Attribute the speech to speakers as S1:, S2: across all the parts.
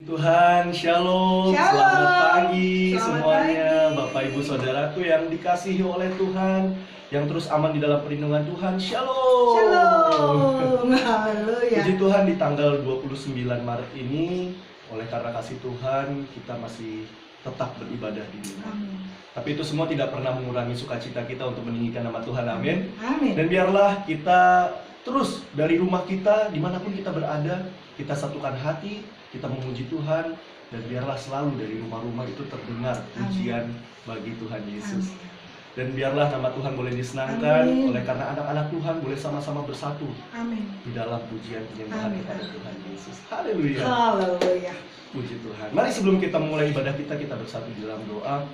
S1: Tuhan, shalom,
S2: Shalom.
S1: selamat pagi
S2: Selamat
S1: semuanya,
S2: pagi.
S1: Bapak Ibu Saudaraku yang dikasihi oleh Tuhan, yang terus aman di dalam perlindungan Tuhan, shalom.
S2: Shalom. Haleluya.
S1: Puji Tuhan, di tanggal 29 Maret ini, oleh karena kasih Tuhan, kita masih tetap beribadah di rumah.
S2: Amin.
S1: Tapi itu semua tidak pernah mengurangi sukacita kita untuk meninggikan nama Tuhan, amin.
S2: Amin.
S1: Dan biarlah kita terus dari rumah kita, dimanapun kita berada, kita satukan hati, kita memuji Tuhan, dan biarlah selalu dari rumah-rumah itu terdengar pujian bagi Tuhan Yesus.
S2: Amin.
S1: Dan biarlah nama Tuhan boleh disenangkan,
S2: Amin.
S1: oleh karena anak-anak Tuhan boleh sama-sama bersatu
S2: Amin.
S1: di dalam pujian penyembahan
S2: Amin.
S1: kepada Tuhan Yesus. Haleluya.
S2: Haleluya.
S1: Puji Tuhan. Mari sebelum kita mulai ibadah kita bersatu di dalam doa.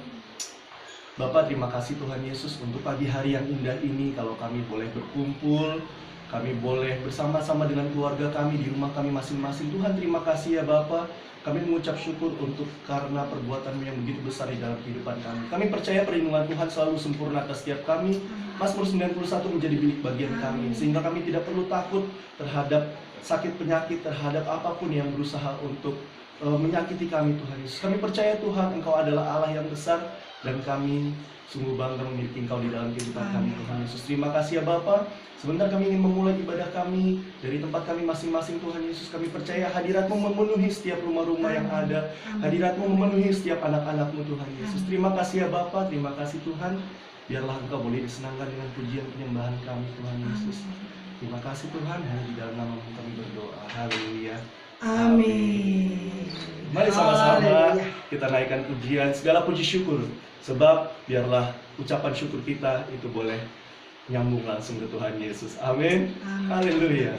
S1: Bapak, terima kasih Tuhan Yesus untuk pagi hari yang indah ini, kalau kami boleh berkumpul, kami boleh bersama-sama dengan keluarga kami di rumah kami masing-masing. Tuhan, terima kasih ya Bapak. Kami mengucap syukur untuk karena perbuatan-Mu yang begitu besar di dalam kehidupan kami. Kami percaya perlindungan Tuhan selalu sempurna atas setiap kami. Mazmur 91 menjadi bilik bagian kami, sehingga kami tidak perlu takut terhadap sakit penyakit, terhadap apapun yang berusaha untuk menyakiti kami, Tuhan Yesus. Kami percaya Tuhan, Engkau adalah Allah yang besar, dan kami sungguh bangga memiliki Engkau di dalam kehidupan kami, Tuhan Yesus. Terima kasih ya Bapa. Sebentar kami ingin memulai ibadah kami dari tempat kami masing-masing, Tuhan Yesus. Kami percaya hadirat-Mu memenuhi setiap rumah-rumah yang ada. Hadirat-Mu memenuhi setiap anak-anak-Mu, Tuhan Yesus. Terima kasih ya Bapa, terima kasih Tuhan. Biarlah Engkau boleh disenangkan dengan pujian penyembahan kami, Tuhan Yesus. Terima kasih Tuhan, hanya di dalam nama-Mu kami berdoa. Haleluya.
S2: Amin.
S1: Mari sama-sama
S2: Haleluya.
S1: kita naikkan pujian, segala puji syukur. Sebab biarlah ucapan syukur kita itu boleh nyambung langsung ke Tuhan Yesus. Amin.
S2: Amin.
S1: Haleluya.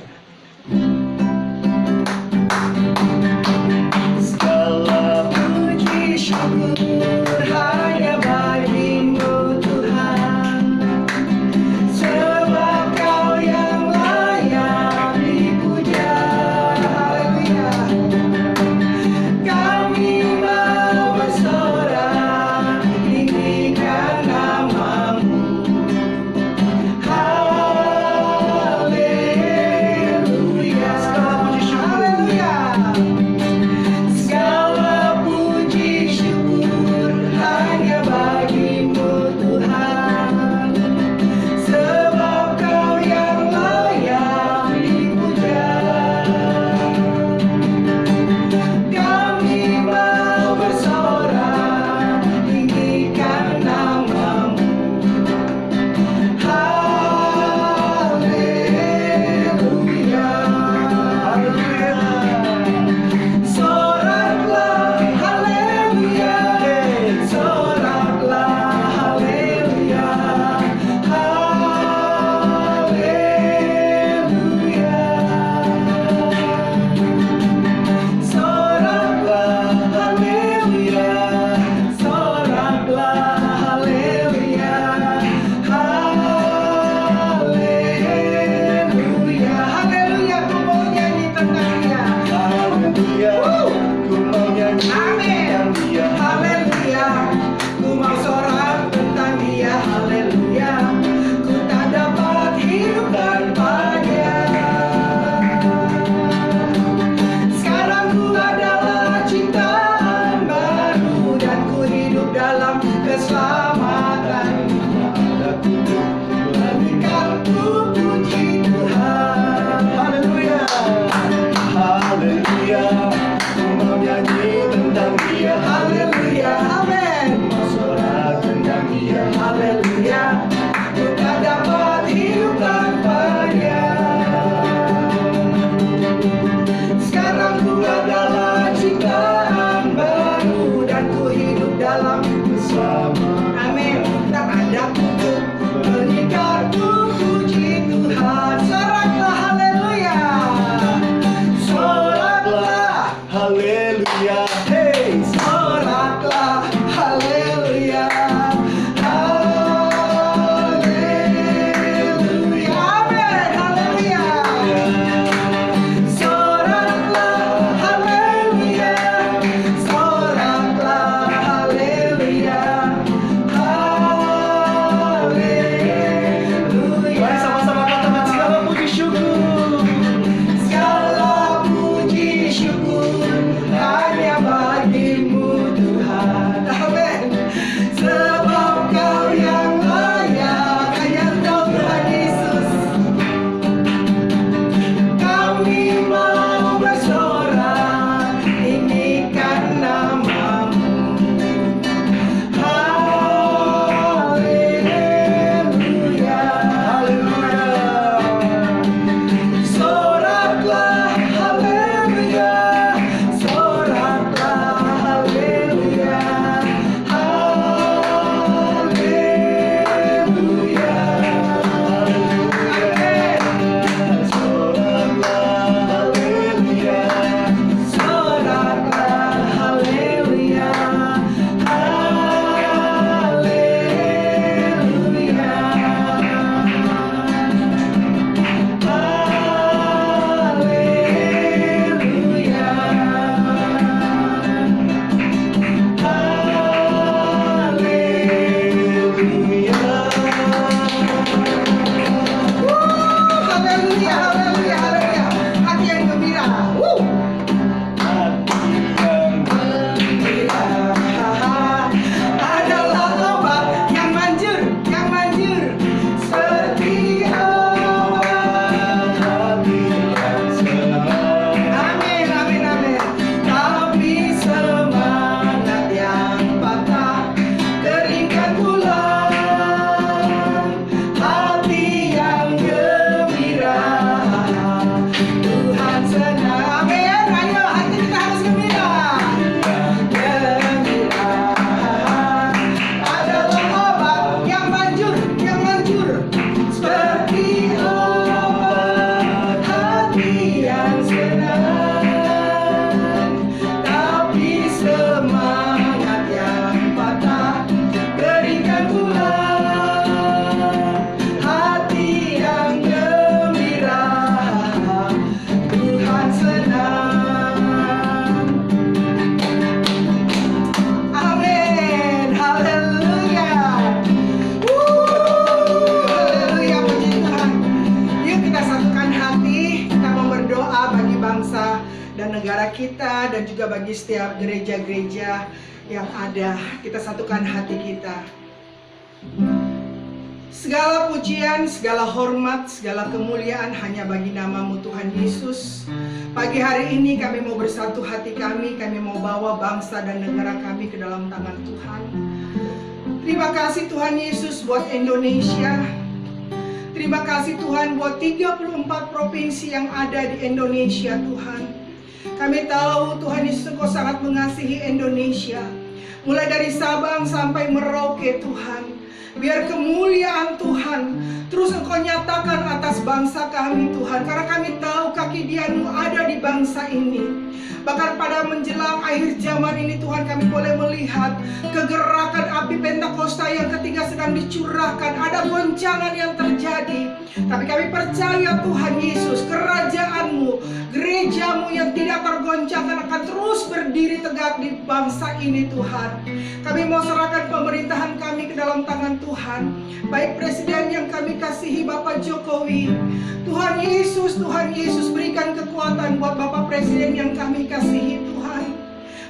S1: Segala
S2: Puji syukur hanya bagi-Mu Tuhan, sebab Kau yang layak dipuja. Haleluya. Kami mau bersorak tinggikan nama-Mu. Haleluya. Segala puji syukur hanya bagi-Mu Tuhan, sebab Kau yang layak dipuja. Kami mau bersorak tinggikan nama-Mu. Haleluya. Soraklah haleluya, soraklah haleluya, haleluya. Soraklah haleluya, soraklah haleluya, haleluya. Haleluya, ku mau nyanyi tentang Dia.
S1: Haleluya. Ku mau nyanyi
S2: Amin.
S1: tentang Dia.
S2: Haleluya, ku mau sorak tentang Dia. Haleluya, ku tak dapat hidup tanpa Dia. Sekarang ku adalah ciptaan baru, dan ku hidup dalam keselamatan. Berikan ku puji Tuhan.
S1: Haleluya. Haleluya. Ku mau nyanyi tentang Dia.
S2: Haleluya, amin.
S1: Sorak tentang Dia.
S2: Haleluya, ku tak dapat hidup tanpa Dia. Sekarang ku adalah ciptaan baru, dan ku hidup dalam keselamatan. Amin. Tak ada untuk mengikat ku puji Tuhan. Soraklah haleluya, soraklah,
S1: Haleluya. Hey.
S2: soraklah haleluya, haleluya. Amin. Haleluya. Soraklah haleluya, soraklah haleluya, haleluya.
S1: Mari sama-sama katakan segala puji syukur.
S2: Segala puji syukur hanya dan juga bagi setiap gereja-gereja yang ada. Kita satukan hati kita. Segala pujian, segala hormat, segala kemuliaan hanya bagi nama-Mu Tuhan Yesus. Pagi hari ini kami mau bersatu hati kami mau bawa bangsa dan negara kami ke dalam tangan Tuhan. Terima kasih Tuhan Yesus buat Indonesia. Terima kasih Tuhan buat 34 provinsi yang ada di Indonesia Tuhan. Kami tahu Tuhan Yesus Engkau sangat mengasihi Indonesia. Mulai dari Sabang sampai Merauke Tuhan. Biar kemuliaan Tuhan terus Engkau nyatakan atas bangsa kami Tuhan. Karena kami tahu kaki dian-Mu ada di bangsa ini. Bahkan pada menjelang akhir zaman ini Tuhan, kami boleh melihat kegerakan api Pentakosta yang ketiga sedang dicurahkan. Ada goncangan yang terjadi. Tapi kami percaya Tuhan Yesus, kerajaan-Mu, gereja-Mu yang tidak tergoncangkan akan terus berdiri tegak di bangsa ini Tuhan. Kami mau serahkan pemerintahan kami ke dalam tangan Tuhan. Baik presiden yang kami kasihi Bapak Jokowi. Tuhan Yesus berikan kekuatan buat Bapak Presiden yang kami kasihi Tuhan.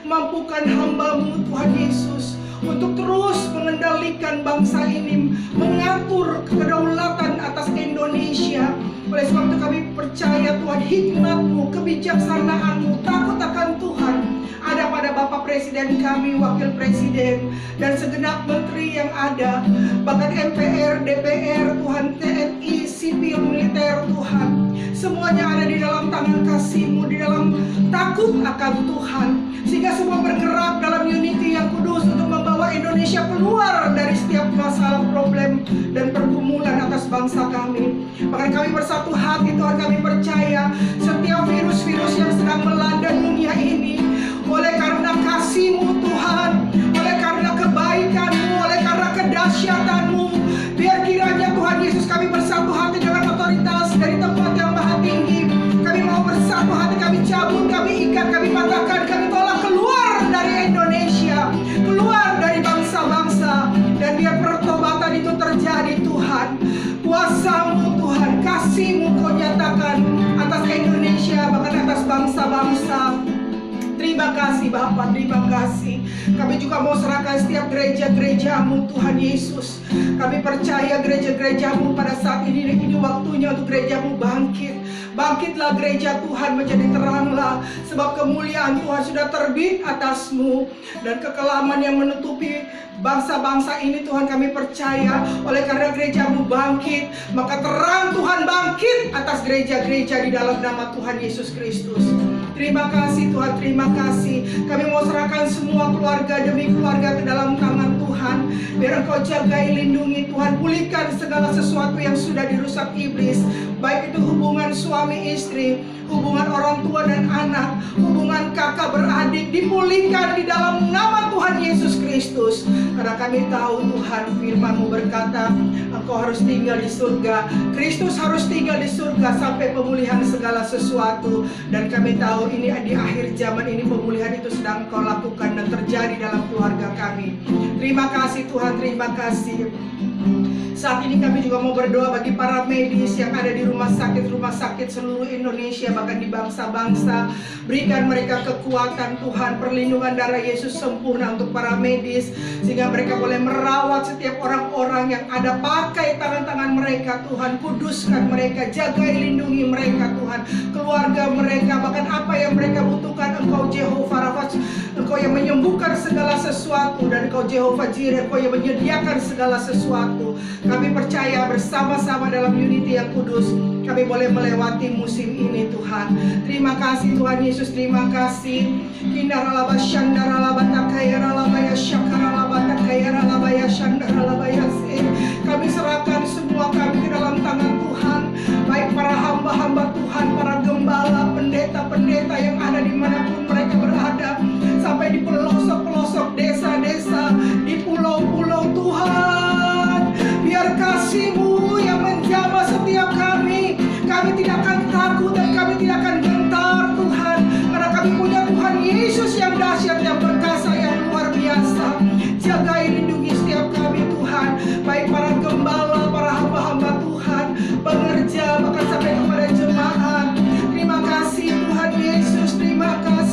S2: Mampukan hamba-Mu Tuhan Yesus untuk terus mengendalikan bangsa ini, mengatur kedaulatan atas Indonesia. Oleh sebab itu kami percaya Tuhan, hikmat-Mu, kebijaksanaan-Mu, takut akan Tuhan ada pada Bapak Presiden kami, Wakil Presiden, dan segenap menteri yang ada, bahkan MPR, DPR, Tuhan, TNI, sipil, militer, Tuhan. Semuanya ada di dalam tangan kasih-Mu, di dalam takut akan Tuhan. Sehingga semua bergerak dalam unity yang kudus untuk membawa Indonesia keluar dari setiap masalah, problem, dan pergumulan atas bangsa kami. Bahkan kami bersatu hati Tuhan, kami percaya setiap virus-virus yang sedang melanda dunia ini, oleh karena kasih-Mu Tuhan, oleh karena kebaikan-Mu, oleh karena kedahsyatan-Mu, biar kiranya Tuhan Yesus kami bersatu hati dengan otoritas dari tempat yang maha tinggi. Kami mau bersatu hati, kami cabut, kami ikat, kami patahkan, kami tolak keluar dari Indonesia, keluar dari bangsa-bangsa, dan biar pertobatan itu terjadi Tuhan. Kuasa-Mu Tuhan, kasih-Mu Kau nyatakan atas Indonesia, bahkan atas bangsa-bangsa. Terima kasih Bapak, terima kasih. Kami juga mau serahkan setiap gereja-gereja-Mu Tuhan Yesus. Kami percaya gereja-gereja-Mu pada saat ini waktunya untuk gereja-Mu bangkit. Bangkitlah gereja Tuhan, menjadi teranglah. Sebab kemuliaan Tuhan sudah terbit atas-Mu. Dan kekelaman yang menutupi bangsa-bangsa ini Tuhan, kami percaya oleh karena gereja-Mu bangkit, maka terang Tuhan bangkit atas gereja-gereja di dalam nama Tuhan Yesus Kristus. Terima kasih Tuhan, terima kasih. Kami mau serahkan semua keluarga demi keluarga ke dalam tangan Tuhan. Biar Engkau jagai, lindungi Tuhan. Pulihkan segala sesuatu yang sudah dirusak iblis. Baik itu hubungan suami istri, hubungan orang tua dan anak, hubungan kakak beradik, dipulihkan di dalam nama Tuhan Yesus Kristus. Karena kami tahu Tuhan, firman-Mu berkata, Engkau harus tinggal di surga. Kristus harus tinggal di surga sampai pemulihan segala sesuatu. Dan kami tahu ini di akhir zaman ini pemulihan itu sedang Kau lakukan dan terjadi dalam keluarga kami. Terima kasih Tuhan, terima kasih. Saat ini kami juga mau berdoa bagi para medis yang ada di rumah sakit seluruh Indonesia, bahkan di bangsa-bangsa. Berikan mereka kekuatan Tuhan, perlindungan darah Yesus sempurna untuk para medis, sehingga mereka boleh merawat setiap orang-orang yang ada. Pakai tangan-tangan mereka Tuhan, kuduskan mereka, jagai, lindungi mereka Tuhan, keluarga mereka, bahkan apa yang mereka butuhkan. Engkau Jehovah Rafa, Engkau yang menyembuhkan segala sesuatu, dan Engkau Jehovah Jireh, Engkau yang menyediakan segala sesuatu. Kami percaya bersama-sama dalam unity yang kudus, kami boleh melewati musim ini Tuhan. Terima kasih Tuhan Yesus, terima kasih. Kami serahkan semua kami ke dalam tangan Tuhan. Baik para hamba-hamba Tuhan, para gembala, pendeta-pendeta yang ada dimanapun mereka berada, sampai di pelosok-pelosok desa-desa, di pulau-pulau Tuhan. Biar kasih-Mu yang menjamah setiap kami. Kami tidak akan takut dan kami tidak akan gentar Tuhan, karena kami punya Tuhan Yesus yang dahsyat, yang perkasa, yang luar biasa. Jagai, lindungi setiap kami Tuhan, baik para gembala, para hamba-hamba Tuhan, pengerja, bahkan sampai kepada jemaat. Terima kasih Tuhan Yesus, terima kasih.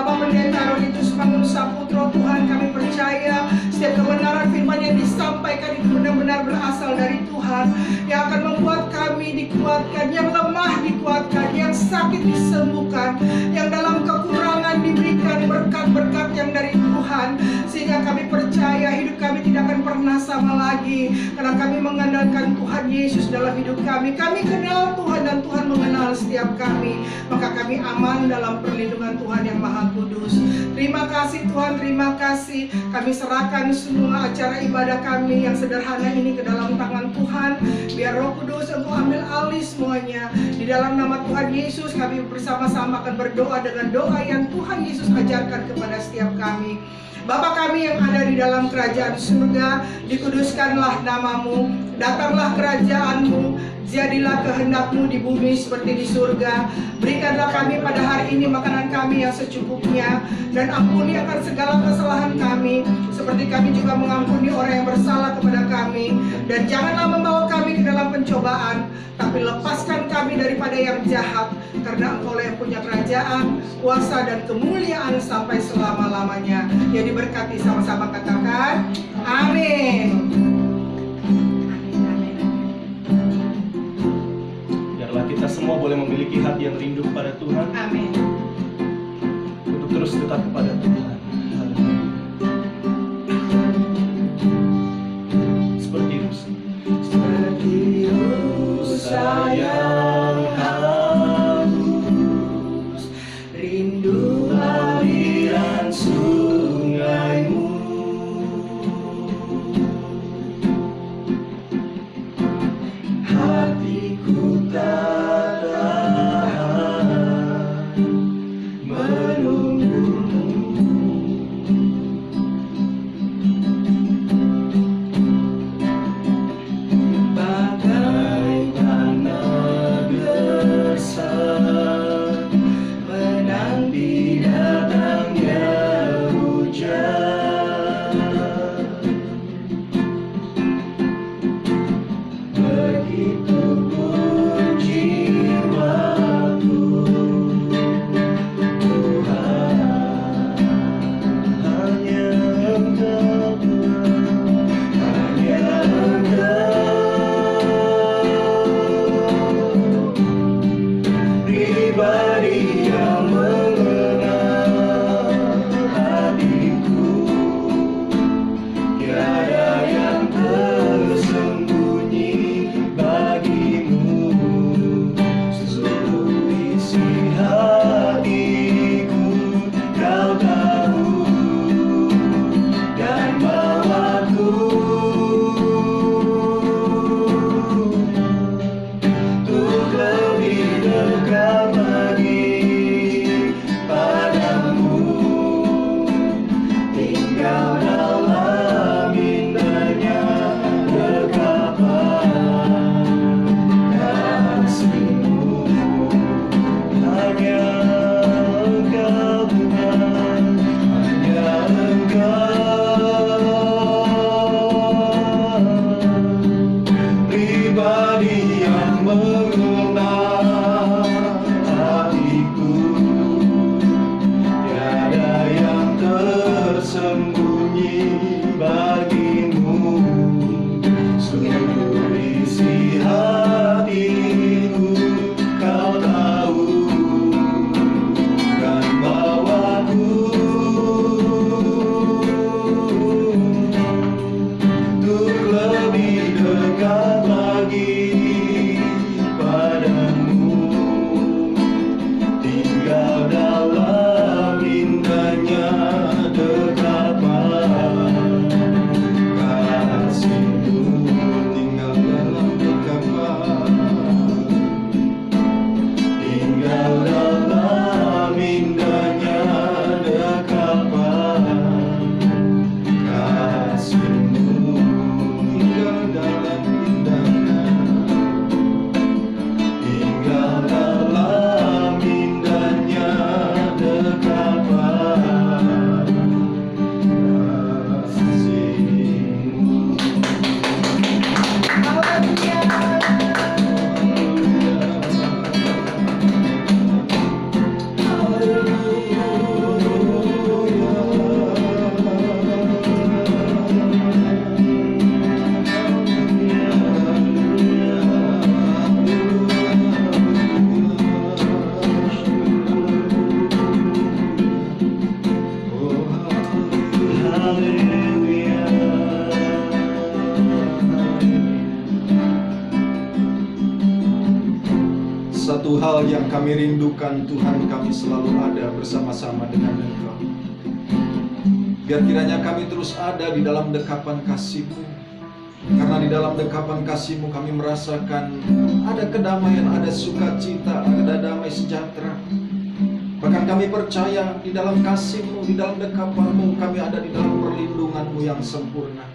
S2: Bapak Pendeta Roditus Mangun Saputro, Tuhan kami percaya setiap kebenaran firman yang disampaikan itu benar-benar berasal dari Tuhan, yang akan membuat kami dikuatkan, yang lemah dikuatkan, yang sakit disembuhkan, yang dalam kekurangan diberikan berkat-berkat yang dari Tuhan, sehingga kami percaya hidup kami tidak akan pernah sama lagi, karena kami mengandalkan Tuhan Yesus dalam hidup kami. Kami kenal Tuhan dan Tuhan mengenal setiap kami, maka kami aman dalam perlindungan Tuhan yang Maha Kudus. Terima kasih Tuhan, terima kasih. Kami serahkan semua acara ibadah kami yang sederhana ini ke dalam tangan Tuhan. Biar Roh Kudus Engkau ambil alih semuanya. Di dalam nama Tuhan Yesus kami bersama-sama akan berdoa dengan doa yang Tuhan Yesus ajarkan kepada setiap kami. Bapa kami yang ada di dalam kerajaan surga, dikuduskanlah namamu, datanglah kerajaanmu, jadilah kehendak-Mu di bumi seperti di surga. Berikanlah kami pada hari ini makanan kami yang secukupnya, dan ampuni akan segala kesalahan kami, seperti kami juga mengampuni orang yang bersalah kepada kami. Dan janganlah membawa kami ke dalam pencobaan, tapi lepaskan kami daripada yang jahat, karena Engkau yang punya kerajaan, kuasa, dan kemuliaan sampai selama-lamanya. Ya, diberkati, sama-sama katakan amin.
S1: Kita semua boleh memiliki hati yang rindu kepada Tuhan.
S2: Amin.
S1: Untuk terus dekat kepada Tuhan. Seperti rusa yang haus, rindu aliran sungaimu. Hatiku tak
S3: Satu hal yang kami rindukan Tuhan, kami selalu ada bersama-sama dengan Engkau. Biar kiranya kami terus ada di dalam dekapan kasih-Mu. Karena di dalam dekapan kasih-Mu kami merasakan ada kedamaian, ada sukacita, ada damai sejahtera. Bahkan kami percaya di dalam kasih-Mu, di dalam dekapan-Mu, kami ada di dalam perlindungan-Mu yang sempurna.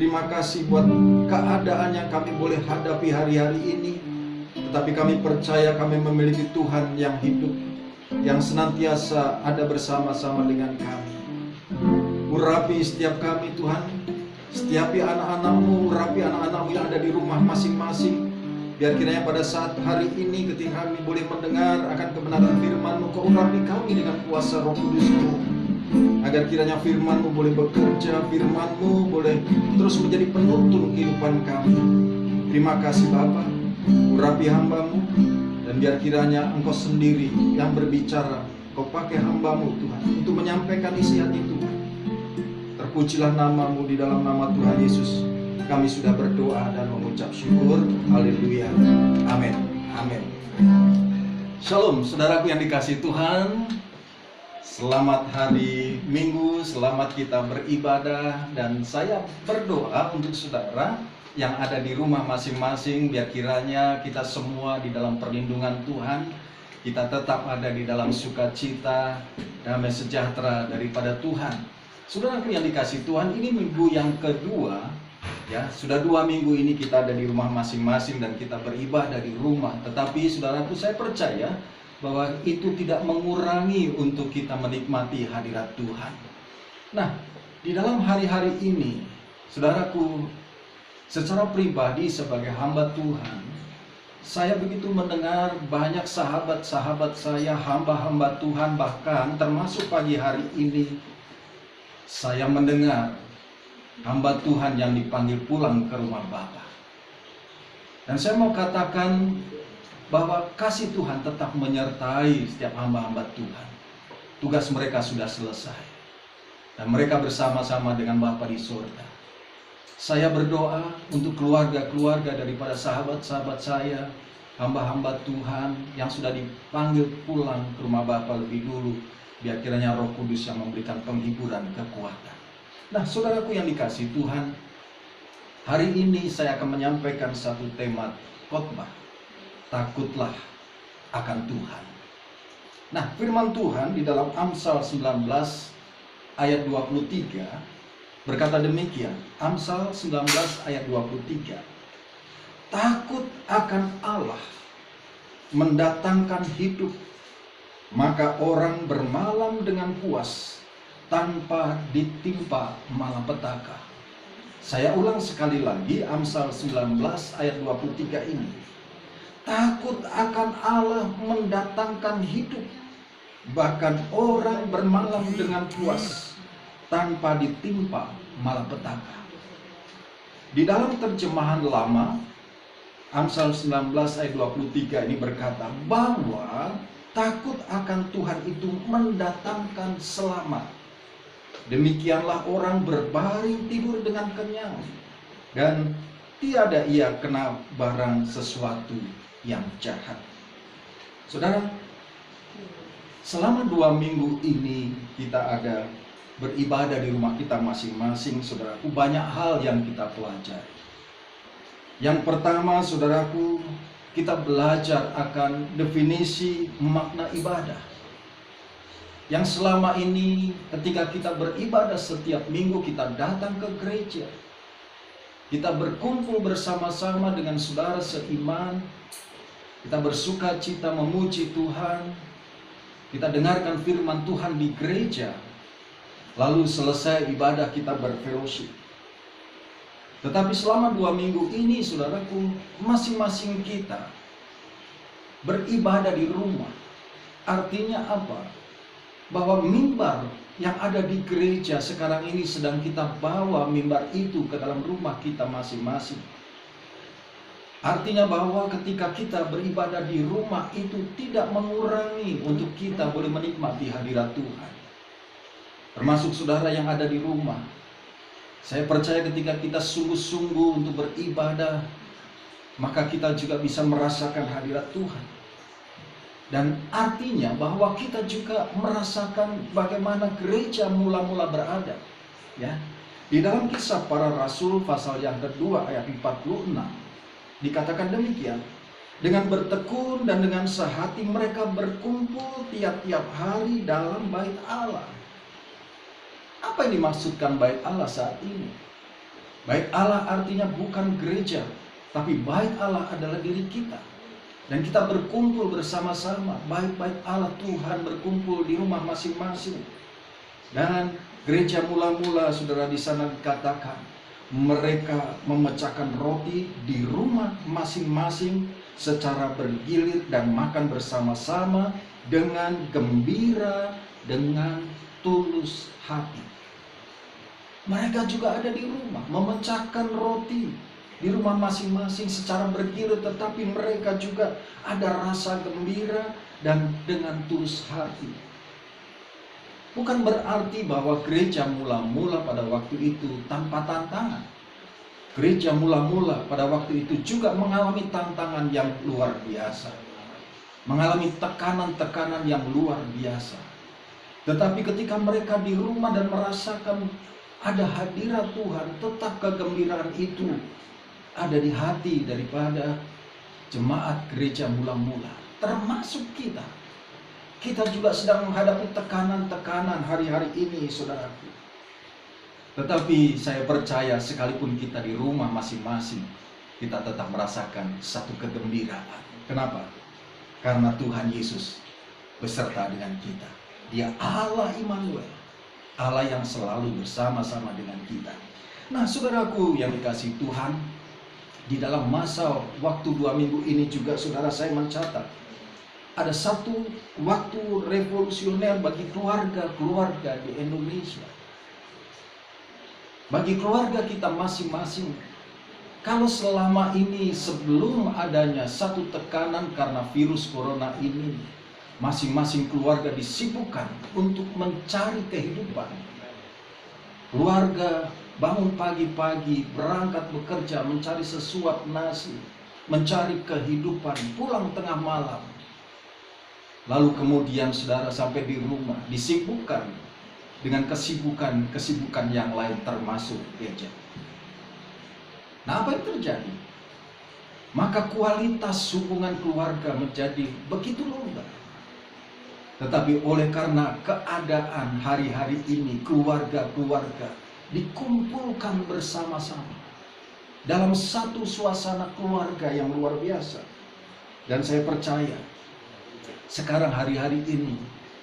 S3: Terima kasih buat keadaan yang kami boleh hadapi hari-hari ini. Tetapi kami percaya kami memiliki Tuhan yang hidup, yang senantiasa ada bersama-sama dengan kami. Urapi setiap kami Tuhan, setiapi anak-anak-Mu, urapi anak-anak-Mu yang ada di rumah masing-masing. Biar kiranya pada saat hari ini ketika kami boleh mendengar akan kebenaran firman-Mu, Kau urapi kami dengan kuasa Roh Kudus-Mu. Agar kiranya firman-Mu boleh bekerja, firman-Mu boleh terus menjadi penuntun kehidupan kami. Terima kasih Bapa, urapi hamba-Mu, dan biar kiranya Engkau sendiri yang berbicara. Kau pakai hamba-Mu Tuhan untuk menyampaikan isi hati Tuhan. Terpujilah nama-Mu, di dalam nama Tuhan Yesus kami sudah berdoa dan mengucap syukur. Haleluya. Amin. Amin.
S1: Shalom saudaraku yang dikasihi Tuhan. Selamat hari Minggu, selamat kita beribadah. Dan saya berdoa untuk saudara yang ada di rumah masing-masing, biar kiranya kita semua di dalam perlindungan Tuhan, kita tetap ada di dalam sukacita, damai sejahtera daripada Tuhan. Saudaraku yang dikasihi Tuhan, ini minggu yang kedua, ya, sudah 2 minggu ini kita ada di rumah masing-masing dan kita beribadah di rumah. Tetapi saudaraku, saya percaya bahwa itu tidak mengurangi untuk kita menikmati hadirat Tuhan. Nah, di dalam hari-hari ini, saudaraku, secara pribadi sebagai hamba Tuhan, saya begitu mendengar banyak sahabat-sahabat saya, hamba-hamba Tuhan, bahkan termasuk pagi hari ini, saya mendengar hamba Tuhan yang dipanggil pulang ke rumah Bapa. Dan saya mau katakan bahwa kasih Tuhan tetap menyertai setiap hamba-hamba Tuhan. Tugas mereka sudah selesai, dan mereka bersama-sama dengan Bapa di surga. Saya berdoa untuk keluarga-keluarga daripada sahabat-sahabat saya, hamba-hamba Tuhan yang sudah dipanggil pulang ke rumah Bapa lebih dulu. Biar kiranya Roh Kudus yang memberikan penghiburan, kekuatan. Nah, saudaraku yang dikasihi Tuhan, hari ini saya akan menyampaikan satu tema khotbah. Takutlah akan Tuhan. Nah, firman Tuhan di dalam Amsal 19 ayat 23 berkata demikian. Amsal 19 ayat 23. Takut akan Allah mendatangkan hidup, maka orang bermalam dengan puas tanpa ditimpa malapetaka. Saya ulang sekali lagi Amsal 19 ayat 23 ini. Takut akan Allah mendatangkan hidup, bahkan orang bermalam dengan puas tanpa ditimpa malapetaka. Di dalam terjemahan lama, Amsal 19 ayat 23 ini berkata bahwa takut akan Tuhan itu mendatangkan selamat. Demikianlah orang berbaring tidur dengan kenyang, dan tiada ia kena barang sesuatu yang jahat. Saudara, selama 2 minggu ini kita ada beribadah di rumah kita masing-masing, saudaraku, banyak hal yang kita pelajari. Yang pertama, saudaraku, kita belajar akan definisi makna ibadah. Yang selama ini ketika kita beribadah setiap minggu, kita datang ke gereja, kita berkumpul bersama-sama dengan saudara seiman, kita bersuka cita memuji Tuhan, kita dengarkan firman Tuhan di gereja, lalu selesai ibadah kita berfellowship. Tetapi selama 2 minggu ini, saudaraku, masing-masing kita beribadah di rumah. Artinya apa? Bahwa mimbar yang ada di gereja sekarang ini sedang kita bawa mimbar itu ke dalam rumah kita masing-masing. Artinya bahwa ketika kita beribadah di rumah itu tidak mengurangi untuk kita boleh menikmati hadirat Tuhan. Termasuk saudara yang ada di rumah. Saya percaya ketika kita sungguh-sungguh untuk beribadah,
S3: maka kita juga bisa merasakan hadirat Tuhan. Dan artinya bahwa kita juga merasakan bagaimana gereja mula-mula berada. Ya, di dalam Kisah Para Rasul pasal yang kedua ayat 46 dikatakan demikian. Dengan bertekun dan dengan sehati mereka berkumpul tiap-tiap hari dalam bait Allah. Apa yang dimaksudkan bait Allah saat ini? Bait Allah artinya bukan gereja, tapi bait Allah adalah diri kita. Dan kita berkumpul bersama-sama. Bait-bait Allah Tuhan berkumpul di rumah masing-masing. Dan gereja mula-mula, saudara, di sana dikatakan mereka memecahkan roti di rumah masing-masing secara bergilir dan makan bersama-sama dengan gembira, dengan tulus hati. Mereka juga ada di rumah, memecahkan roti di rumah masing-masing secara bergilir, tetapi mereka juga ada rasa gembira dan dengan tulus hati. Bukan berarti bahwa gereja mula-mula pada waktu itu tanpa tantangan. Gereja mula-mula pada waktu itu juga mengalami tantangan yang luar biasa. Mengalami tekanan-tekanan yang luar biasa. Tetapi ketika mereka di rumah dan merasakan ada hadirat Tuhan, tetap kegembiraan itu ada di hati daripada jemaat gereja mula-mula. Termasuk kita. Kita juga sedang menghadapi tekanan-tekanan hari-hari ini, saudaraku. Tetapi saya percaya sekalipun kita di rumah masing-masing, kita tetap merasakan satu kegembiraan. Kenapa? Karena Tuhan Yesus beserta dengan kita. Dia Allah Immanuel, Allah yang selalu bersama-sama dengan kita. Nah, saudaraku yang dikasihi Tuhan, di dalam masa waktu 2 minggu ini juga saudara saya mencatat ada satu waktu revolusioner bagi keluarga-keluarga di Indonesia. Bagi keluarga kita masing-masing. Kalau selama ini sebelum adanya satu tekanan karena virus corona ini, masing-masing keluarga disibukkan untuk mencari kehidupan. Keluarga bangun pagi-pagi, berangkat bekerja, mencari sesuap nasi, mencari kehidupan, pulang tengah malam. Lalu kemudian saudara sampai di rumah, disibukkan dengan kesibukan yang lain termasuk gadget. Nah, apa yang terjadi? Maka kualitas hubungan keluarga menjadi begitu longgar. Tetapi oleh karena keadaan hari-hari ini, keluarga-keluarga dikumpulkan bersama-sama dalam satu suasana keluarga yang luar biasa. Dan saya percaya sekarang hari-hari ini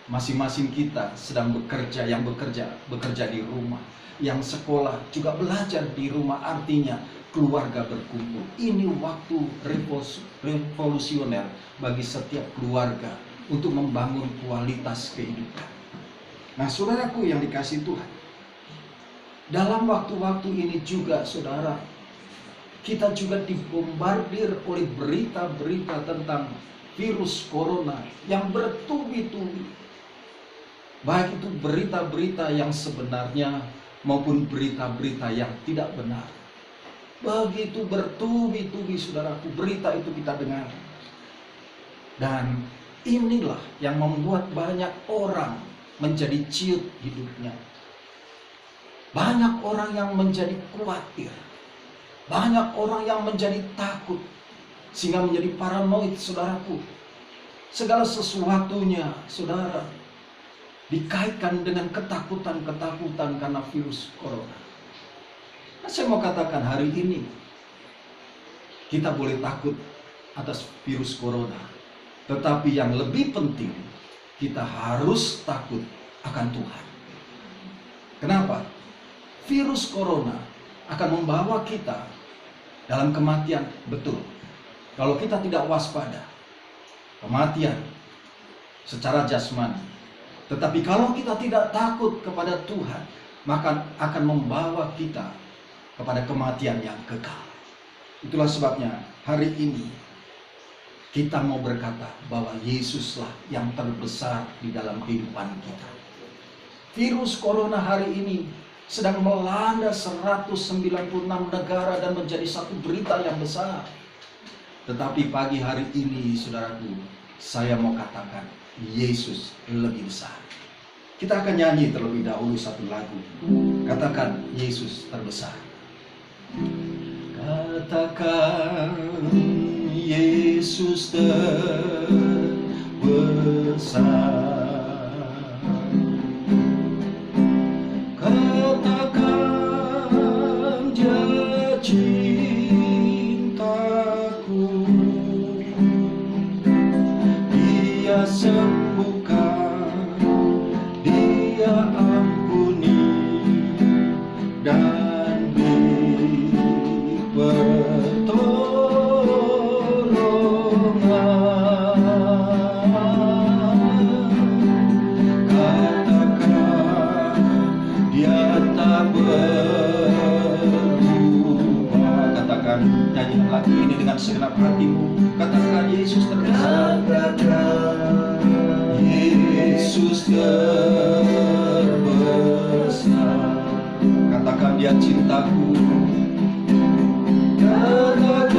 S3: masing-masing kita sedang bekerja, yang bekerja di rumah, yang sekolah juga belajar di rumah, artinya keluarga berkumpul. Ini waktu revolusioner bagi setiap keluarga untuk membangun kualitas kehidupan. Nah, saudaraku yang dikasihi Tuhan, dalam waktu-waktu ini juga saudara, kita juga dibombardir oleh berita-berita tentang virus corona yang bertubi-tubi. Baik itu berita-berita yang sebenarnya maupun berita-berita yang tidak benar. Begitu bertubi-tubi saudaraku, berita itu kita dengar. Dan inilah yang membuat banyak orang menjadi ciut hidupnya. Banyak orang yang menjadi khawatir. Banyak orang yang menjadi takut. Sehingga menjadi paranoid, saudaraku. Segala sesuatunya, saudara, dikaitkan dengan ketakutan-ketakutan karena virus corona. Nah, saya mau katakan hari ini, kita boleh takut atas virus corona. Tetapi yang lebih penting, kita harus takut akan Tuhan. Kenapa? Virus corona akan membawa kita dalam kematian, betul. Kalau kita tidak waspada, kematian secara jasmani. Tetapi kalau kita tidak takut kepada Tuhan, maka akan membawa kita kepada kematian yang kekal. Itulah sebabnya hari ini kita mau berkata bahwa Yesuslah yang terbesar di dalam kehidupan kita. Virus corona hari ini sedang melanda 196 negara dan menjadi satu berita yang besar. Tetapi pagi hari ini, saudaraku, saya mau katakan, Yesus lebih besar. Kita akan nyanyi terlebih dahulu satu lagu. Katakan, Yesus terbesar. Katakan, Yesus terbesar. Katakan, Dia cintaku. Dia sembuhkan, Dia ampuni, dan beri pertolongan. Katakan, Dia tak berubah. Katakan, nyanyikan lagu ini dengan segenap hatimu. Katakan, Yesus terbesar. Yesus terbesar. Katakan, Dia cintaku. Katakan,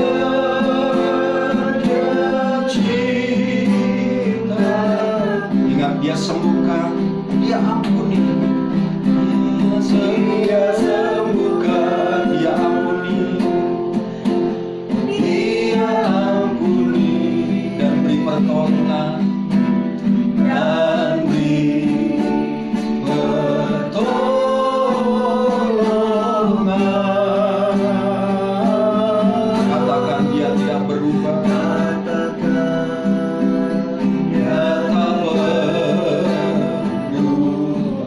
S3: Dia cinta. Ingat, Dia sembuhkan, Dia ampuni. Dia sembuhkan, Dia ampuni. Dia ampuni dan beri pertolongan. Dan beri pertolongan. Katakan, Dia tidak berubah. Dia tak berubah.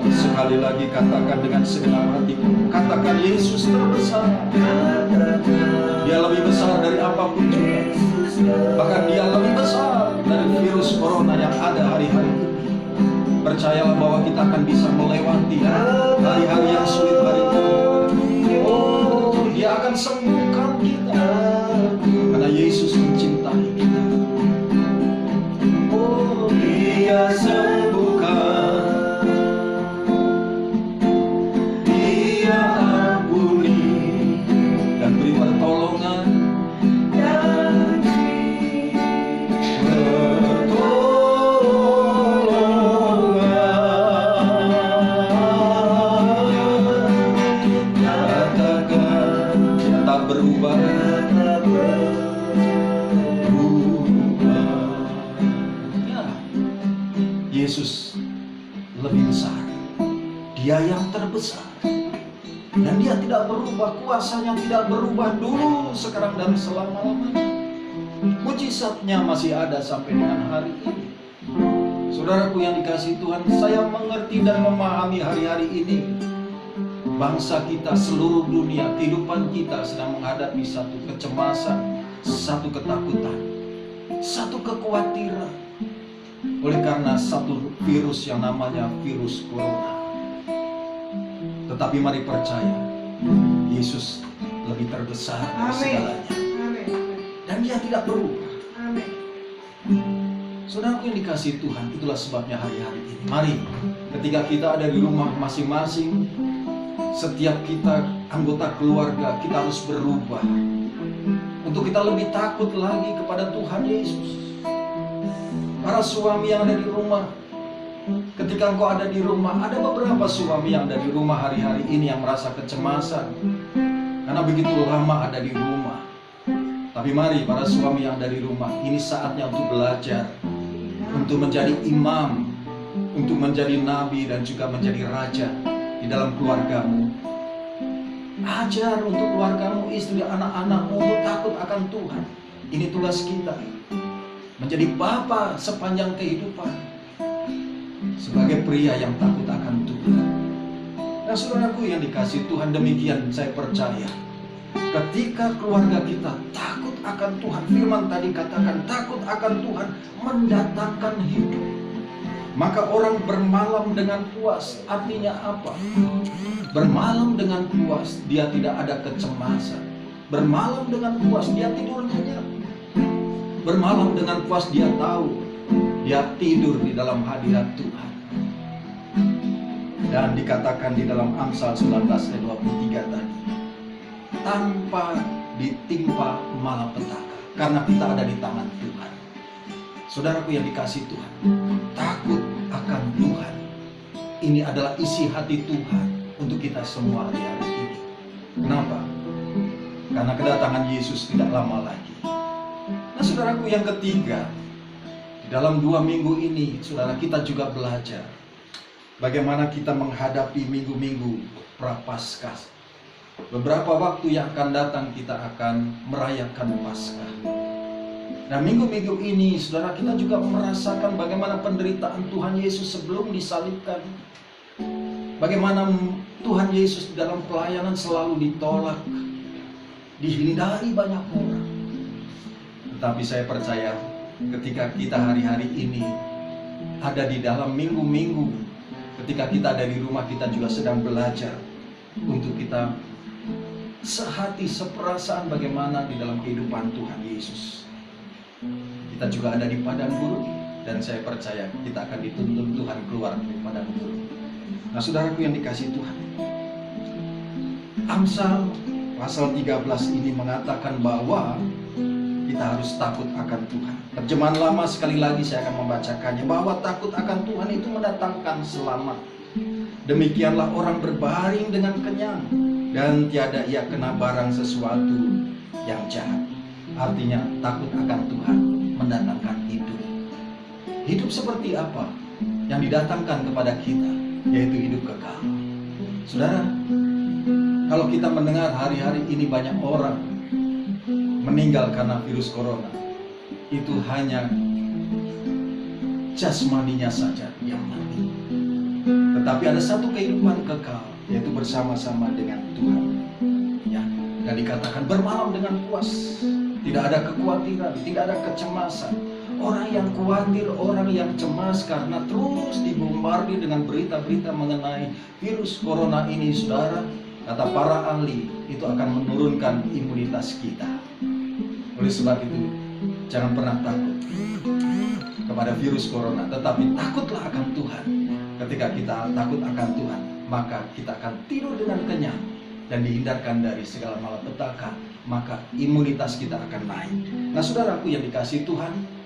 S3: Sekali lagi katakan dengan segenap hatimu. Katakan, Yesus terbesar. Dia lebih besar dari apapun juga. Bahkan Dia lebih besar dari virus corona yang ada hari-hari ini. Percayalah bahwa kita akan bisa melewati hari-hari yang sulit hari ini. Oh, Dia akan sembuhkan kita, karena Yesus mencintai kita. Oh, Dia sembuhkan, Dia ampuni, dan beri pertolongan. Yesus lebih besar. Dia yang terbesar. Dan Dia tidak berubah. Kuasanya tidak berubah dulu, sekarang, dan selama-lamanya. Mujizatnya masih ada sampai dengan hari ini. Saudaraku yang dikasihi Tuhan, saya mengerti dan memahami hari-hari ini. Bangsa kita, seluruh dunia, kehidupan kita sedang menghadapi satu kecemasan, satu ketakutan, satu kekhawatiran. Oleh karena satu virus yang namanya virus corona. Tetapi mari percaya, Yesus lebih terbesar dari segalanya. Dan Dia tidak berubah. Saudaraku yang dikasihi Tuhan, itulah sebabnya hari-hari ini, mari ketika kita ada di rumah masing-masing, setiap kita anggota keluarga, kita harus berubah untuk kita lebih takut lagi kepada Tuhan Yesus. Para suami yang ada di rumah, ketika engkau ada di rumah, ada beberapa suami yang ada di rumah hari-hari ini yang merasa kecemasan karena begitu lama ada di rumah. Tapi mari para suami yang ada di rumah, ini saatnya untuk belajar, untuk menjadi imam, untuk menjadi nabi, dan juga menjadi raja di dalam keluargamu. Ajar untuk keluargamu, istri, anak-anakmu untuk takut akan Tuhan. Ini tugas kita, menjadi bapa sepanjang kehidupan, sebagai pria yang takut akan Tuhan. Nah, saudaraku yang dikasihi Tuhan, demikian saya percaya, ketika keluarga kita takut akan Tuhan, firman tadi katakan takut akan Tuhan mendatangkan hidup. Maka orang bermalam dengan puas. Artinya apa? Bermalam dengan puas, dia tidak ada kecemasan. Bermalam dengan puas, dia tidur nyenyak. Bermalam dengan puas, dia tahu dia tidur di dalam hadirat Tuhan. Dan dikatakan di dalam Amsal 19 ayat 23 tadi, tanpa ditimpa malapetaka. karena kita ada di tangan Tuhan. Saudaraku yang dikasihi Tuhan, takut akan Tuhan, ini adalah isi hati Tuhan untuk kita semua hari-hari ini. Kenapa? Karena kedatangan Yesus tidak lama lagi. Nah saudaraku yang ketiga, di dalam 2 minggu ini, saudara, kita juga belajar bagaimana kita menghadapi minggu-minggu Prapaskah. Beberapa waktu yang akan datang kita akan merayakan Paskah. Nah minggu-minggu ini, saudara, kita juga merasakan bagaimana penderitaan Tuhan Yesus sebelum disalibkan. Bagaimana Tuhan Yesus dalam pelayanan selalu ditolak, dihindari banyak orang. Tetapi saya percaya ketika kita hari-hari ini ada di dalam minggu-minggu, ketika kita ada di rumah, kita juga sedang belajar untuk kita sehati, seperasaan bagaimana di dalam kehidupan Tuhan Yesus. Kita juga ada di padang gurun, dan saya percaya kita akan dituntun Tuhan keluar dari padang gurun. Nah saudaraku yang dikasihi Tuhan, Amsal pasal 13 ini mengatakan bahwa kita harus takut akan Tuhan. Terjemahan lama sekali lagi saya akan membacakannya, bahwa takut akan Tuhan itu mendatangkan selamat. Demikianlah orang berbaring dengan kenyang, dan tiada ia kena barang sesuatu yang jahat. Artinya takut akan Tuhan mendatangkan hidup. Hidup seperti apa yang didatangkan kepada kita? Yaitu hidup kekal. Saudara, kalau kita mendengar hari-hari ini banyak orang meninggal karena virus corona, itu hanya jasmaninya saja yang mati. Tetapi ada satu kehidupan kekal, yaitu bersama-sama dengan Tuhan. Ya, dan dikatakan bermalam dengan puas, tidak ada kekhawatiran, tidak ada kecemasan. Orang yang khawatir, orang yang cemas karena terus dibombardir dengan berita-berita mengenai virus corona ini, saudara, kata para ahli, itu akan menurunkan imunitas kita. Oleh sebab itu, jangan pernah takut kepada virus corona, tetapi takutlah akan Tuhan. Ketika kita takut akan Tuhan, maka kita akan tidur dengan kenyang dan dihindarkan dari segala malapetaka, maka imunitas kita akan naik. Nah saudaraku yang dikasihi Tuhan,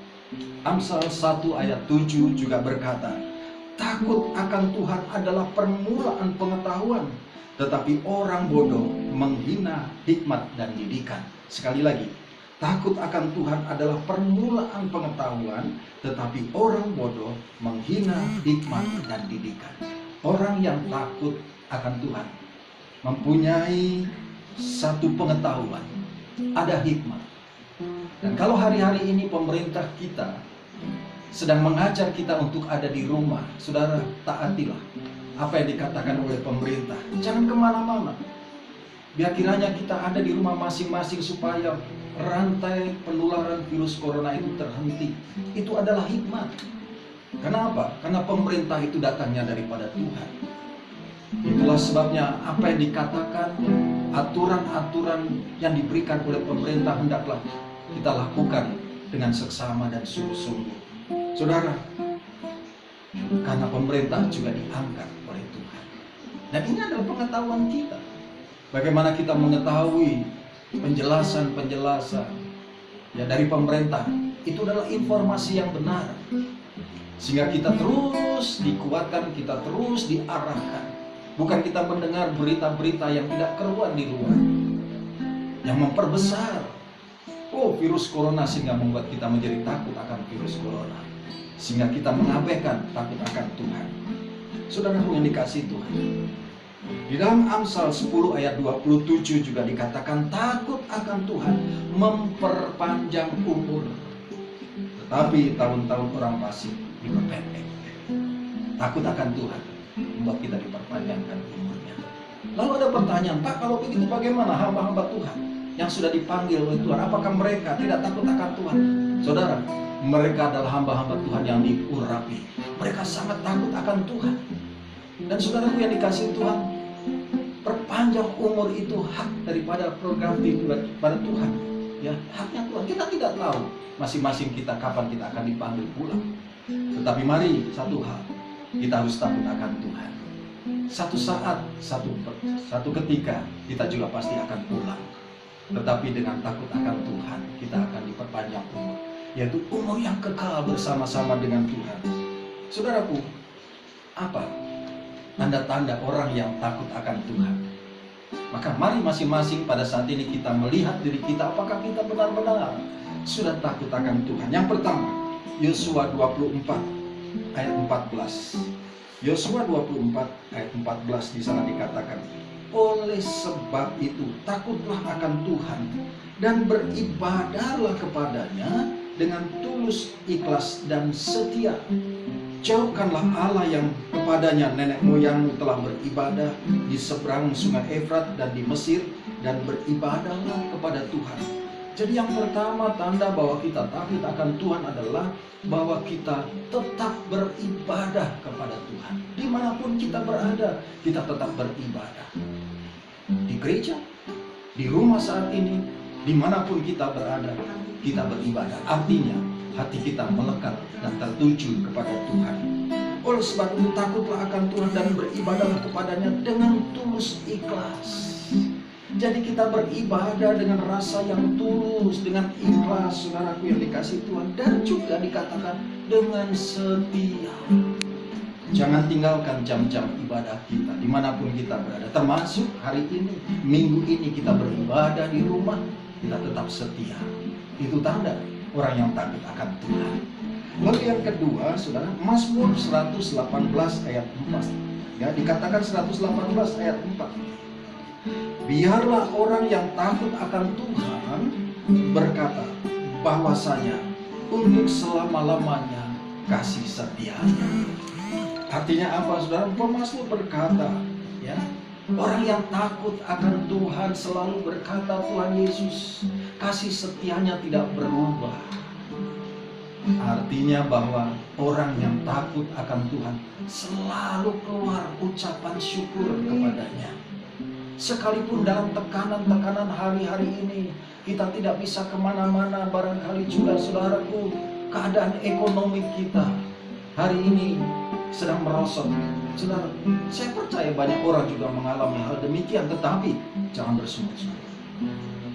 S3: Amsal 1 ayat 7 juga berkata, takut akan Tuhan adalah permulaan pengetahuan, tetapi orang bodoh menghina hikmat dan didikan. Sekali lagi, takut akan Tuhan adalah permulaan pengetahuan, tetapi orang bodoh menghina hikmat dan didikan. Orang yang takut akan Tuhan mempunyai satu pengetahuan, ada hikmat. Dan kalau hari-hari ini pemerintah kita sedang mengajar kita untuk ada di rumah, saudara, taatilah apa yang dikatakan oleh pemerintah. Jangan kemana-mana. Biar kiranya kita ada di rumah masing-masing supaya rantai penularan virus corona itu terhenti. Itu adalah hikmat. Kenapa? Karena pemerintah itu datangnya daripada Tuhan. Itulah sebabnya apa yang dikatakan, aturan-aturan yang diberikan oleh pemerintah hendaklah kita lakukan dengan seksama dan sungguh-sungguh. Saudara, karena pemerintah juga diangkat oleh Tuhan. Dan ini adalah pengetahuan kita. Bagaimana kita mengetahui penjelasan-penjelasan ya dari pemerintah, itu adalah informasi yang benar. Sehingga kita terus dikuatkan, kita terus diarahkan. Bukan kita mendengar berita-berita yang tidak keruan di luar, yang memperbesar virus corona, sehingga membuat kita menjadi takut akan virus corona, sehingga kita mengabaikan takut akan Tuhan. Saudaraku yang dikasihi Tuhan, di dalam Amsal 10 ayat 27 juga dikatakan takut akan Tuhan memperpanjang umur, tetapi tahun-tahun orang fasik diperpendek. Takut akan Tuhan membuat kita diperpanjangkan umurnya. Lalu ada pertanyaan, Pak, kalau begitu bagaimana hamba-hamba Tuhan yang sudah dipanggil oleh Tuhan? Apakah mereka tidak takut akan Tuhan? Saudara, mereka adalah hamba-hamba Tuhan yang diurapi. Mereka sangat takut akan Tuhan. Dan saudaraku yang dikasihi Tuhan, perpanjang umur itu hak daripada prerogatif pada Tuhan. Ya, haknya Tuhan. Kita tidak tahu masing-masing kita kapan kita akan dipanggil pulang. Tetapi mari satu hal, kita harus takut akan Tuhan. Satu saat, satu ketika kita juga pasti akan pulang. Tetapi dengan takut akan Tuhan, kita akan diperpanjang umur, yaitu umur yang kekal bersama-sama dengan Tuhan. Saudaraku, apa tanda-tanda orang yang takut akan Tuhan? Maka mari masing-masing pada saat ini kita melihat diri kita, apakah kita benar-benar sudah takut akan Tuhan. Yang pertama, Yosua 24 ayat 14. Yosua 24 ayat 14 di sana dikatakan, oleh sebab itu takutlah akan Tuhan dan beribadahlah kepadanya dengan tulus, ikhlas dan setia. Jauhkanlah Allah yang kepadanya nenek moyangmu telah beribadah di seberang sungai Efrat dan di Mesir, dan beribadahlah kepada Tuhan. Jadi yang pertama tanda bahwa kita takut akan Tuhan adalah bahwa kita tetap beribadah kepada Tuhan. Dimanapun kita berada, kita tetap beribadah. Di gereja, di rumah saat ini, dimanapun kita berada, kita beribadah. Artinya hati kita melekat dan tertuju kepada Tuhan. Oleh sebab itu takutlah akan Tuhan dan beribadahlah kepadanya dengan tulus, ikhlas. Jadi kita beribadah dengan rasa yang tulus, dengan ikhlas, saudaraku yang dikasihi Tuhan. Dan juga dikatakan dengan setia. Jangan tinggalkan jam-jam ibadah kita dimanapun kita berada. Termasuk hari ini, minggu ini kita beribadah di rumah, kita tetap setia. Itu tanda orang yang takut akan Tuhan. Lalu yang kedua, saudara, Mazmur 118 ayat 4. Ya, dikatakan 118 ayat 4. Biarlah orang yang takut akan Tuhan berkata bahwasanya untuk selama-lamanya kasih setianya. Artinya apa, saudara? Pemazmur berkata, ya, orang yang takut akan Tuhan selalu berkata, Tuhan Yesus, kasih setianya tidak berubah. Artinya bahwa orang yang takut akan Tuhan selalu keluar ucapan syukur kepadanya. Sekalipun dalam tekanan-tekanan hari-hari ini kita tidak bisa kemana-mana, barangkali juga saudaraku keadaan ekonomi kita hari ini sedang merosot. Saudara, saya percaya banyak orang juga mengalami hal demikian, tetapi jangan bersungut-sungut.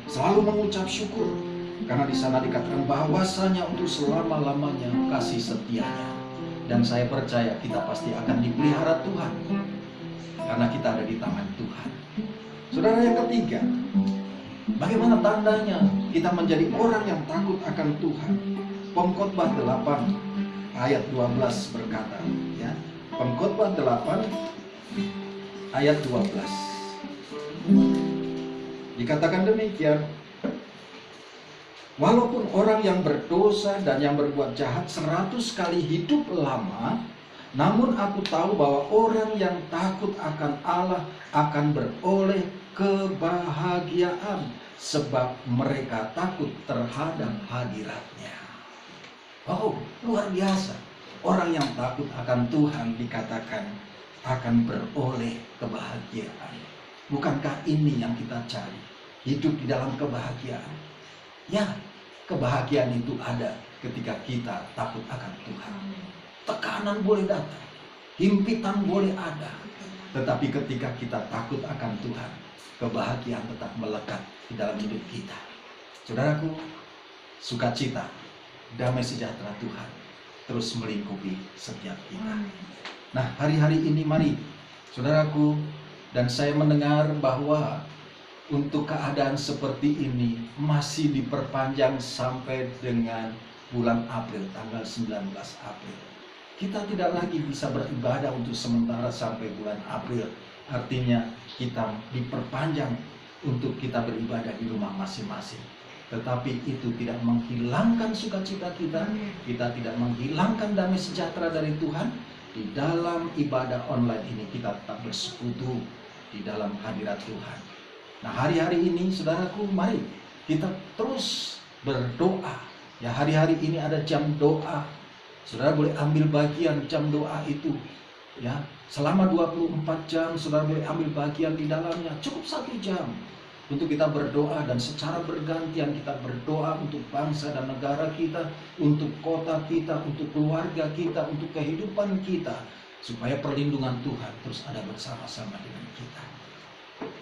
S3: Selalu mengucap syukur, karena di sana dikatakan bahwasanya untuk selama-lamanya kasih setianya. Dan saya percaya kita pasti akan dipelihara Tuhan, karena kita ada di tangan Tuhan. Saudara, yang ketiga, bagaimana tandanya kita menjadi orang yang takut akan Tuhan? Pengkhotbah 8 ayat 12 berkata, ya, Pengkhotbah 8 ayat 12 dikatakan demikian, walaupun orang yang berdosa dan yang berbuat jahat 100 kali hidup lama, namun aku tahu bahwa orang yang takut akan Allah akan beroleh kebahagiaan, sebab mereka takut terhadap hadirat-Nya. Oh, luar biasa. Orang yang takut akan Tuhan dikatakan akan beroleh kebahagiaan. Bukankah ini yang kita cari? Hidup di dalam kebahagiaan. Ya, kebahagiaan itu ada ketika kita takut akan Tuhan. Tekanan boleh datang, himpitan boleh ada, tetapi ketika kita takut akan Tuhan, kebahagiaan tetap melekat di dalam hidup kita. Saudaraku, sukacita, damai sejahtera Tuhan terus melingkupi setiap kita. Nah, hari-hari ini mari saudaraku dan saya mendengar bahwa untuk keadaan seperti ini masih diperpanjang sampai dengan bulan April, tanggal 19 April. Kita tidak lagi bisa beribadah untuk sementara sampai bulan April. Artinya kita diperpanjang untuk kita beribadah di rumah masing-masing. Tetapi itu tidak menghilangkan sukacita kita. Kita tidak menghilangkan damai sejahtera dari Tuhan. Di dalam ibadah online ini kita tetap bersekutu di dalam hadirat Tuhan. Nah, hari-hari ini saudaraku, mari kita terus berdoa. Ya, hari-hari ini ada jam doa. Saudara boleh ambil bagian jam doa itu. Ya, selama 24 jam saudara boleh ambil bagian di dalamnya. Cukup 1 jam untuk kita berdoa, dan secara bergantian kita berdoa untuk bangsa dan negara kita, untuk kota kita, untuk keluarga kita, untuk kehidupan kita, supaya perlindungan Tuhan terus ada bersama-sama dengan kita.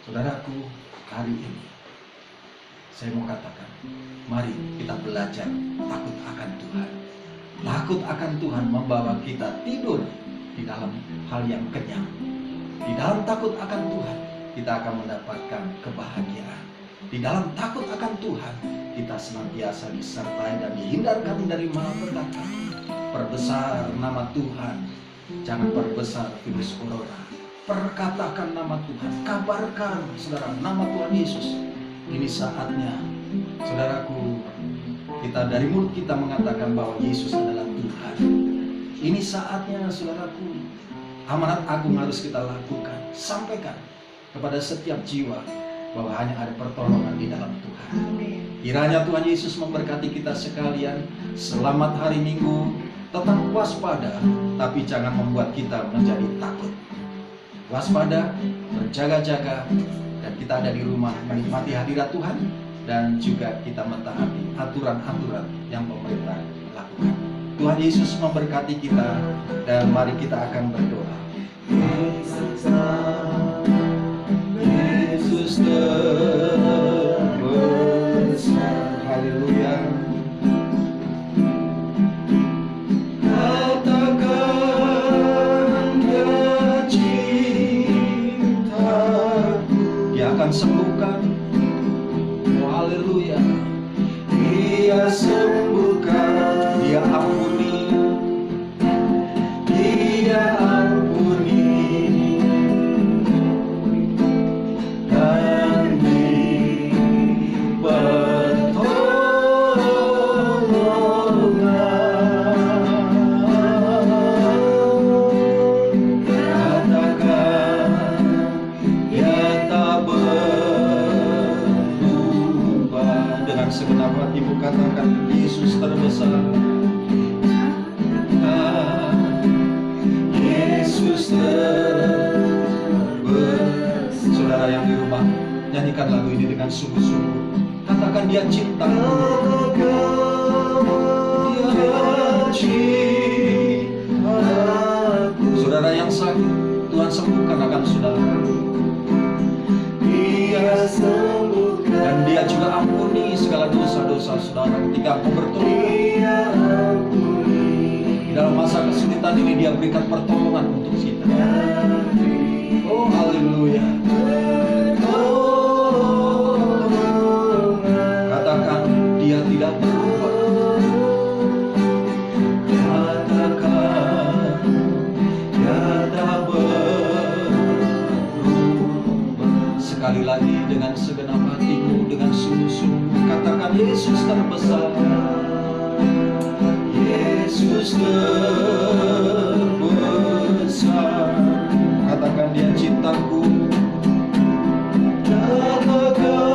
S3: Saudaraku, hari ini Saya mau katakan, mari kita belajar takut akan Tuhan. Takut akan Tuhan membawa kita tidur di dalam hal yang kenyang. Di dalam takut akan Tuhan, kita akan mendapatkan kebahagiaan. Di dalam takut akan Tuhan, kita senantiasa disertai dan dihindarkan dari malapetaka. Perbesar nama Tuhan, jangan perbesar virus corona. Perkatakan nama Tuhan, kabarkan saudara nama Tuhan Yesus. Ini saatnya, saudaraku, kita dari mulut kita mengatakan bahwa Yesus adalah Tuhan. Ini saatnya, saudaraku, amanat agung harus kita lakukan. Sampaikan kepada setiap jiwa bahwa hanya ada pertolongan di dalam Tuhan.
S2: Amin.
S3: Kiranya Tuhan Yesus memberkati kita sekalian. Selamat hari Minggu. Tetap waspada, tapi jangan membuat kita menjadi takut. Waspada, berjaga-jaga, dan kita ada di rumah menikmati hadirat Tuhan, dan juga kita mentaati aturan-aturan yang pemerintah lakukan. Tuhan Yesus memberkati kita, dan mari kita akan berdoa. Yesus terbesar, haleluya. Katakan Dia cintaku, Dia akan sembuhkan. Oh haleluya. Dia sembuhkan, Dia ampuni, Dia ampuni. Segenap hatimu katakan, Yesus terbesar. Yesus terbesar. Saudara yang di rumah, nyanyikan lagu ini dengan sungguh-sungguh. Katakan Dia cinta. Dia cinta. Saudara yang sakit, Tuhan sembuhkan akan saudara. Dia sembuhkan. Dan Dia juga ampuni segala dosa-dosa saudara ketika engkau bertobat. Di dalam masa kesulitan ini Dia berikan pertolongan untuk kita. Oh haleluya. Katakan Dia tidak berubah. Katakan Dia tak berubah. Sekali lagi dengan segenap hatimu, dengan sungguh-sungguh katakan, Yesus terbesar. Yesus terbesar. Katakan Dia cintaku. Katakan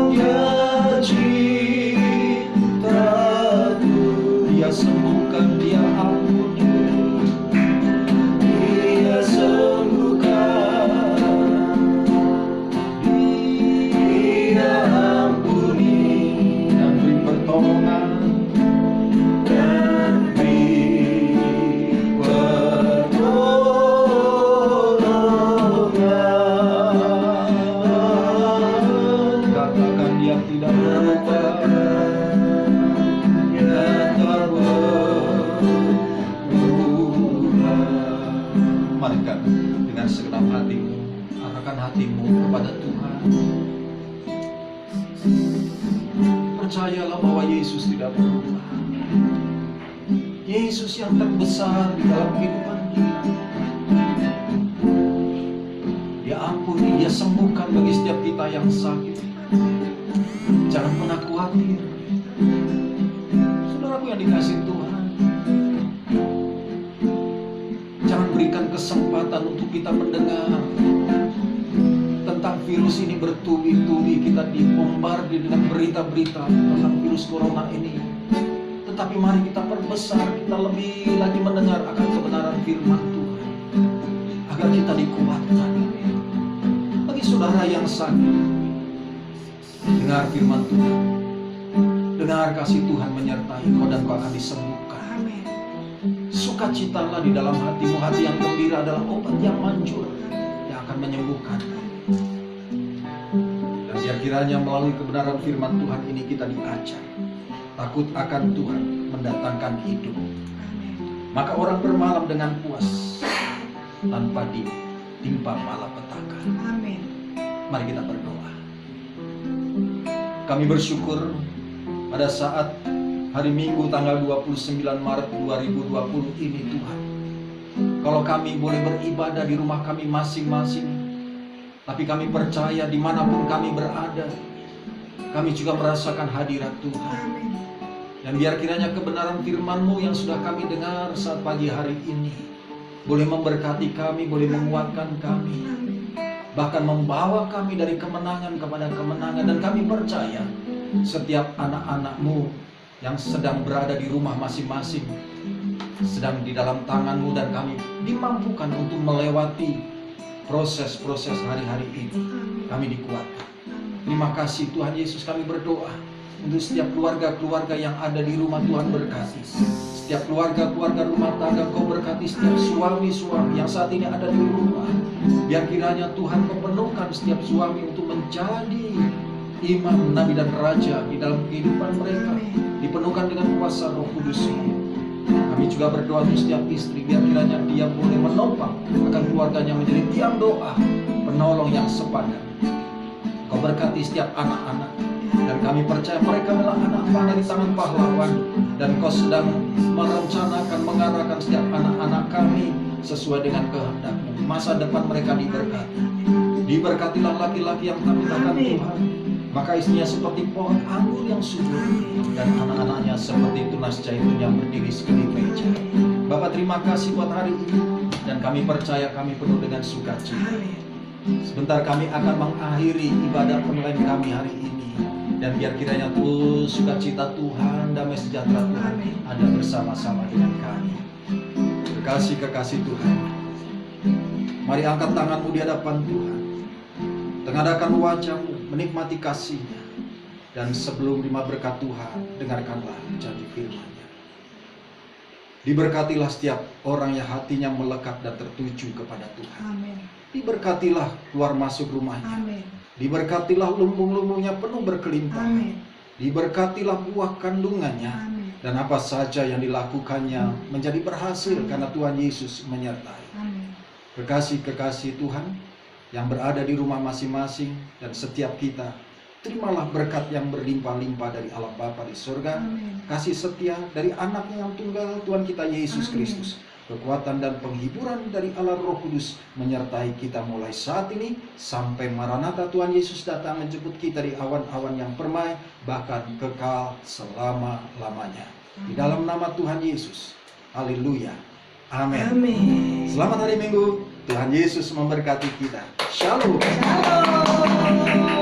S3: Dia cintaku. Dia sembuhkan, Dia ampuni, Dia sembuhkan, Dia ampuni, dan beri pertolongan. Katakan Dia tidak berubah. Dia tak berubah. Mari kan dengan segenap hatimu, arahkan hatimu kepada Tuhan. Percayalah bahwa Yesus tidak berubah. Yesus yang terbesar di dalam kehidupan kita. Dia ampuni, Dia sembuhkan bagi setiap kita yang sakit. Jangan pernah khawatir. Saudaraku yang dikasihi Tuhan, jangan berikan kesempatan untuk kita mendengar tentang virus ini bertubi-tubi. Kita dibombardir dengan berita-berita tentang virus corona ini. Tetapi mari kita perbesar, kita lebih lagi mendengar akan kebenaran firman Tuhan, agar kita dikuatkan. Bagi saudara yang sakit, dengar firman Tuhan, dengar kasih Tuhan menyertai kau dan kau akan disembuhkan.
S2: Amin.
S3: Sukacitalah di dalam hatimu. Hati yang gembira adalah obat yang manjur yang akan menyembuhkan. Dan biar kiranya melalui kebenaran firman Tuhan ini kita diajar takut akan Tuhan mendatangkan hidup. Maka orang bermalam dengan puas tanpa ditimpa malapetaka.
S2: Amin.
S3: Mari kita berdoa. Kami bersyukur pada saat hari Minggu tanggal 29 Maret 2020 ini Tuhan. Kalau kami boleh beribadah di rumah kami masing-masing, tapi kami percaya dimanapun kami berada, kami juga merasakan hadirat Tuhan.
S2: Amin.
S3: Dan biar kiranya kebenaran firman-Mu yang sudah kami dengar saat pagi hari ini boleh memberkati kami, boleh menguatkan kami, bahkan membawa kami dari kemenangan kepada kemenangan. Dan kami percaya setiap anak-anak-Mu yang sedang berada di rumah masing-masing sedang di dalam tangan-Mu, dan kami dimampukan untuk melewati proses-proses hari-hari ini. Kami dikuatkan. Terima kasih Tuhan Yesus. Kami berdoa untuk setiap keluarga-keluarga yang ada di rumah. Tuhan berkati setiap keluarga-keluarga rumah tangga. Kau berkati setiap suami-suami yang saat ini ada di rumah. Biar kiranya Tuhan mempenuhkan setiap suami untuk menjadi imam, nabi dan raja di dalam kehidupan mereka, dipenuhkan dengan kuasa Roh Kudus. Kami juga berdoa untuk setiap istri, biar kiranya dia boleh menopang akan keluarganya menjadi tiang doa, penolong yang sepadan. Kau berkati setiap anak-anak, dan kami percaya mereka adalah anak panah di tangan pahlawan, dan Kau sedang merencanakan, mengarahkan setiap anak-anak kami sesuai dengan kehendak-Mu. Masa depan mereka diberkati. Diberkatilah laki-laki yang takut akan Tuhan, maka istrinya seperti pohon anggur yang subur, dan anak-anaknya seperti tunas zaitun yang berdiri sekeliling meja. Bapak, terima kasih buat hari ini, dan kami percaya kami penuh dengan sukacita. Sebentar kami akan mengakhiri ibadah online kami hari ini, dan biar kiranya terus sukacita Tuhan, damai sejahtera Tuhan ada bersama-sama dengan kami. Kekasih-kekasih Tuhan, mari angkat tanganmu di hadapan Tuhan, tengadahkan wajahmu, menikmati kasih-Nya, dan sebelum lima berkat Tuhan, dengarkanlah janji firman-Nya. Diberkatilah setiap orang yang hatinya melekat dan tertuju kepada Tuhan.
S2: Amin.
S3: Diberkatilah keluar masuk rumahnya.
S2: Amin.
S3: Diberkatilah lumbung-lumbungnya penuh berkelimpahan.
S2: Amin.
S3: Diberkatilah buah kandungannya.
S2: Amin.
S3: Dan apa saja yang dilakukannya menjadi berhasil karena Tuhan Yesus menyertai.
S2: Amin.
S3: Kekasih-kekasih Tuhan yang berada di rumah masing-masing dan setiap kita, terimalah berkat yang berlimpah-limpah dari Allah Bapa di surga.
S2: Amin.
S3: Kasih setia dari anaknya yang tunggal, Tuhan kita Yesus Kristus. Kekuatan dan penghiburan dari Allah Roh Kudus menyertai kita mulai saat ini sampai Maranatha Tuhan Yesus datang menjemput kita di awan-awan yang permai, bahkan kekal selama-lamanya. Di dalam nama Tuhan Yesus. Haleluya. Amin.
S2: Amin.
S3: Selamat hari Minggu. Tuhan Yesus memberkati kita. Shalom.
S2: Shalom.